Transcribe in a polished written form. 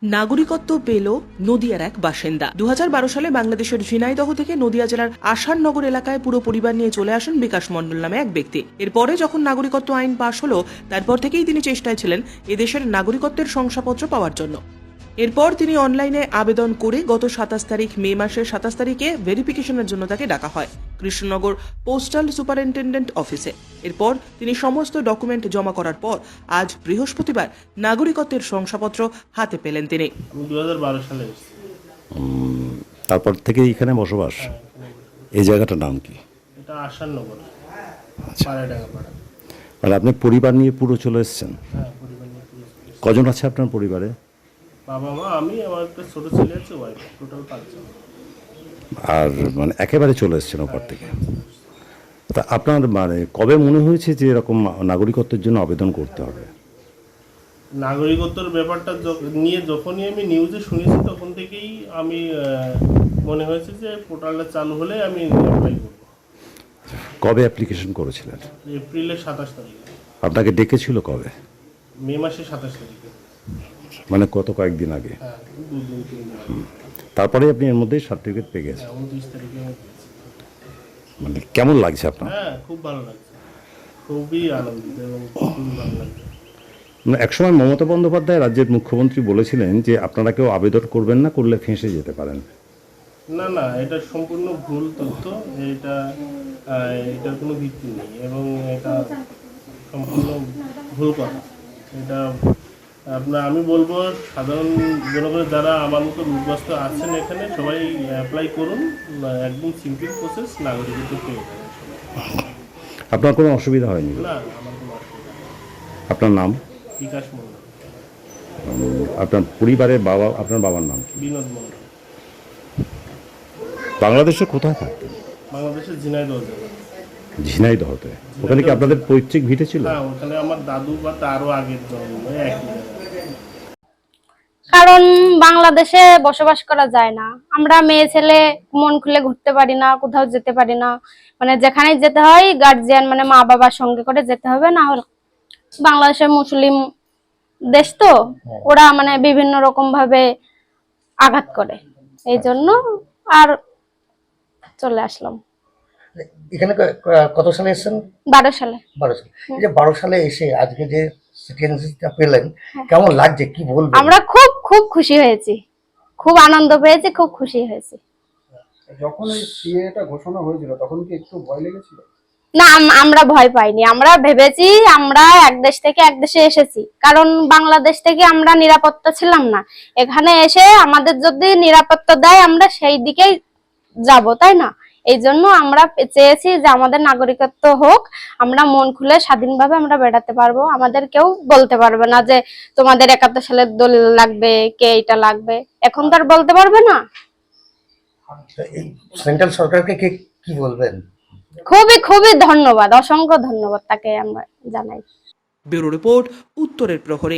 নাগরিকত্ব পেল নদিয়ার এক বাসিন্দা। 2012 সালে বাংলাদেশের ঝিনাইদহ থেকে নদিয়া জেলার আসাননগর এলাকায় পুরো পরিবার নিয়ে চলে আসেন বিকাশ মণ্ডল নামে এক ব্যক্তি। এরপরে যখন নাগরিকত্ব আইন পাশ হলো, তারপর থেকেই তিনি চেষ্টায় ছিলেন এদেশের নাগরিকত্বের শংসাপত্র পাওয়ার জন্য। এরপর তিনি অনলাইনে আবেদন করে গত 27 তারিখ মে মাসের 27 তারিখে ভেরিফিকেশনের জন্য তাকে ডাকা হয় কৃষ্ণনগর পোস্টাল সুপারিনটেন্ডেন্ট অফিসে। এরপর তিনি সমস্ত ডকুমেন্ট জমা করার পর আজ বৃহস্পতিবার নাগরিকত্বের শংসাপত্র হাতে পেলেন তিনি। 2012 সালে এসেছি। তারপর থেকে এখানে বসবাস। এই জায়গাটার নাম কি? এটা আসাননগর, আচ্ছা, পাড়াডাঙ্গাপাড়া। মানে আপনি পরিবার নিয়ে পুরো চলে এসেছেন? হ্যাঁ, পরিবার নিয়ে পুরো চলে এসেছি। কজন আছে আপনার পরিবারে? বাবা মা, আমি, আমার একটা ছোট ছেলে আছে, ওয়াইফ, টোটাল 5 জন। আর মানে একেবারে চলে এসেছেন ওপর থেকে। তা আপনার মানে কবে মনে হয়েছে যে এরকম নাগরিকত্বের জন্য আবেদন করতে হবে? নাগরিকত্বের ব্যাপারটা নিয়ে যখনই আমি নিউজে শুনেছি তখন থেকেই আমি মনে হয়েছে যে পোর্টালটা চালু হলে আমি অ্যাপ্লাই করব। কবে অ্যাপ্লিকেশন করেছিলেন? এপ্রিলের 27 তারিখে। আপনাকে ডেকেছিল কবে? মে মাসের 27 তারিখে। মানে কত কয়েকদিন আগে? হ্যাঁ, 2-3 দিন। তারপরে আপনি এর মধ্যেই সার্টিফিকেট পেয়ে গেছেন। 29 তারিখে আমি পেয়েছি। মানে কেমন লাগছে আপনার? হ্যাঁ, খুব ভালো লাগছে, খুবই আনন্দিত এবং খুবই ভালো লাগছে। মানে একসময় মমতা বন্দ্যোপাধ্যায় রাজ্যের মুখ্যমন্ত্রী বলেছিলেন যে আপনারা কেউ আবেদন করবেন না, করলে ফেঁসে যেতে পারেন। না না, এটা সম্পূর্ণ ভুল তথ্য। এটার কোনো ভিত্তি নেই এবং এটা সম্পূর্ণ ভুল কথা। এটা আমি বলবো সাধারণ জনগণের যারা আমার মতো রূপগ্রস্ত আছেন এখানে সবাই অ্যাপ্লাই করুন। একদম সিম্পল প্রসেস, নাগরিকত্ব পেয়ে যাবেন সবাই। আপনার কোনো অসুবিধা হয়নি? না, আমার কোনো অসুবিধা নেই। আপনার নাম? বিকাশ মণ্ডল। আপনার পরিবারের বাবা, আপনার বাবার নাম কি? বিনোদ মণ্ডল। বাংলাদেশে কোথায় থাকতেন? বাংলাদেশের ঝিনাইদহ জেলা। ঝিনাইদহতে। ওখানে কি আপনাদের পৈতৃক ভিটে ছিল? হ্যাঁ, ওখানে আমার দাদু বা তারও আগের জন্ম, একই জায়গায়। কারণ বাংলাদেশে বসবাস করা যায় না, আমরা মেয়ে ছেলে মন খুলে ঘুরতে পারি না, কোথাও যেতে পারি না। মানে যেখানে যেতে হয় গার্জিয়ান মানে মা বাবার সঙ্গে করে যেতে হবে, না হলে বাংলাদেশের মুসলিম দেশ তো ওরা মানে বিভিন্ন রকম ভাবে আঘাত করে, এই জন্য আর চলে আসলাম। এখানে কত সালে এসেছেন? 12 সালে। 12 সালে। এই যে 12 সালে এসে আজকে যে সিটিজেনশিপটা পেলেন, কেমন লাগছে কি বলবেন? আমরা খুব খুব খুশি হয়েছি, খুব আনন্দ পেয়েছি, খুব খুশি হয়েছি। যখন এই সিএটা ঘোষণা হয়েছিল তখন কি একটু ভয় লেগেছিল? না, আমরা ভয় পাইনি। আমরা ভেবেছি আমরা এক দেশ থেকে এক দেশে এসেছি, কারণ বাংলাদেশ থেকে আমরা নিরাপত্তা ছিলাম না। এখানে এসে আমাদের যদি নিরাপত্তা দেয় আমরা সেই দিকেই যাব, তাই না? এই জন্য আমরা চেয়েছি যে আমাদের নাগরিকত্ব হোক, আমরা মন খুলে স্বাধীনভাবে আমরা বেড়াতে পারবো। আমাদের কেউ বলতে পারবে না যে তোমাদের 71 সালের দলিল লাগবে, কে এটা লাগবে, এখন তো আর বলতে পারবে না। এই সেন্ট্রাল সরকারকে কি বলবেন? খুবই খুবই ধন্যবাদ, অসংখ্য ধন্যবাদ তাকে আমরা জানাই। ব্যুরো রিপোর্ট, উত্তরের প্রহরী।